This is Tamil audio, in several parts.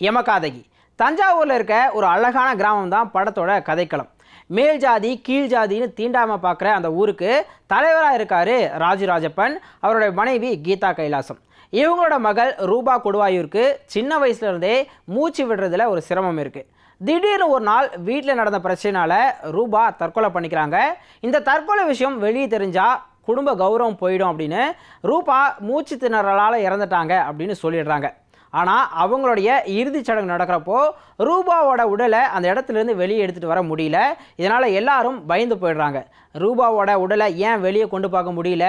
யமகாதகி. தஞ்சாவூரில் இருக்க ஒரு அழகான கிராமம் தான் படத்தோட கதைக்களம். மேல் ஜாதி கீழ் ஜாதின்னு தீண்டாமல் பார்க்குற அந்த ஊருக்கு தலைவராக இருக்கார் ராஜராஜப்பன். அவருடைய மனைவி கீதா கைலாசம். இவங்களோட மகள் ரூபா கொடுவாயூருக்கு சின்ன வயசுலேருந்தே மூச்சு விடுறதுல ஒரு சிரமம் இருக்குது. திடீர்னு ஒரு நாள் வீட்டில் நடந்த பிரச்சனைனால ரூபா தற்கொலை பண்ணிக்கிறாங்க. இந்த தற்கொலை விஷயம் வெளியே தெரிஞ்சால் குடும்ப கௌரவம் போயிடும் அப்படின்னு ரூபா மூச்சு திணறலால் இறந்துட்டாங்க அப்படின்னு சொல்லிடுறாங்க. ஆனால் அவங்களுடைய இறுதிச் சடங்கு நடக்கிறப்போ ரூபாவோட உடலை அந்த இடத்துலேருந்து வெளியே எடுத்துகிட்டு வர முடியல. இதனால் எல்லாரும் பயந்து போயிடுறாங்க. ரூபாவோட உடலை ஏன் வெளியே கொண்டு பார்க்க முடியல,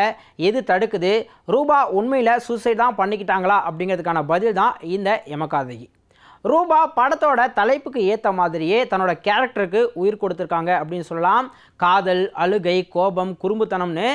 எது தடுக்குது, ரூபா உண்மையில் சூசைட் தான் பண்ணிக்கிட்டாங்களா அப்படிங்கிறதுக்கான பதில் தான் இந்த யமகாதகி. ரூபா படத்தோட தலைப்புக்கு ஏற்ற மாதிரியே தன்னோட கேரக்டருக்கு உயிர் கொடுத்துருக்காங்க அப்படின்னு சொல்லலாம். காதல், அழுகை, கோபம், குறும்புத்தனம்னு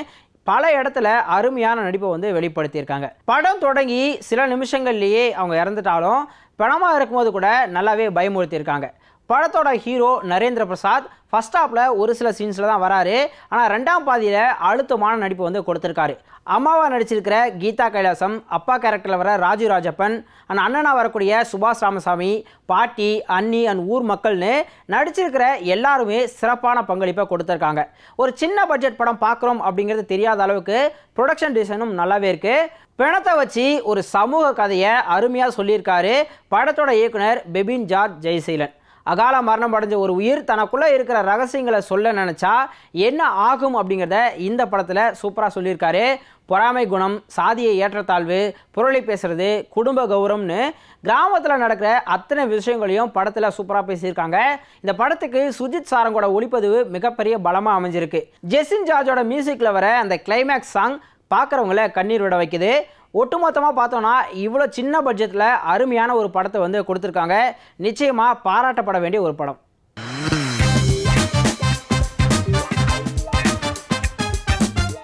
பல இடத்துல அருமையான நடிப்பை வெளிப்படுத்தியிருக்காங்க. படம் தொடங்கி சில நிமிஷங்கள்லேயே அவங்க இறந்துட்டாலும் பணமாக இருக்கும்போது கூட நல்லாவே பயமுறுத்தியிருக்காங்க. படத்தோட ஹீரோ நரேந்திர பிரசாத் ஃபர்ஸ்ட் ஹாஃபில் ஒரு சில சீன்ஸில் தான் வராரு. ஆனால் ரெண்டாம் பாதியில் அழுத்தமான நடிப்பு கொடுத்துருக்காரு. அம்மாவாக நடிச்சிருக்கிற கீதா கைலாசம், அப்பா கேரக்டரில் வர ராஜராஜப்பன், அண்ட் அண்ணனாக வரக்கூடிய சுபாஷ் ராமசாமி, பாட்டி, அண்ணி அண்ட் ஊர் மக்கள்னு நடிச்சிருக்கிற எல்லாருமே சிறப்பான பங்களிப்பை கொடுத்துருக்காங்க. ஒரு சின்ன பட்ஜெட் படம் பார்க்குறோம் அப்படிங்கிறது தெரியாத அளவுக்கு ப்ரொடக்ஷன் டிசைனும் நல்லாவே இருக்குது. பிணத்தை வச்சு ஒரு சமூக கதையை அருமையாக சொல்லியிருக்காரு படத்தோட இயக்குனர் பெபின் ஜார்ஜ் ஜெயசீலன். அகால மரணம் அடைஞ்ச ஒரு உயிர் தனக்குள்ளே இருக்கிற ரகசியங்களை சொல்ல நினச்சா என்ன ஆகும் அப்படிங்கிறத இந்த படத்தில் சூப்பராக சொல்லியிருக்காரு. பொறாமை குணம், சாதியை ஏற்றத்தாழ்வு, புரளி பேசுறது, குடும்ப கௌரவம்னு கிராமத்தில் நடக்கிற அத்தனை விஷயங்களையும் படத்தில் சூப்பராக பேசியிருக்காங்க. இந்த படத்துக்கு சுஜித் சாரங்கோட ஒளிப்பதிவு மிகப்பெரிய பலமாக அமைஞ்சிருக்கு. ஜெசின் ஜார்ஜோட மியூசிக்கில் வர அந்த கிளைமேக்ஸ் சாங் பார்க்குறவங்கள கண்ணீர் விட வைக்குது. ஒட்டுமொத்தமாக பார்த்தோன்னா இவ்வளோ சின்ன பட்ஜெட்டில் அருமையான ஒரு படத்தை கொடுத்துருக்காங்க. நிச்சயமாக பாராட்டப்பட வேண்டிய ஒரு படம்.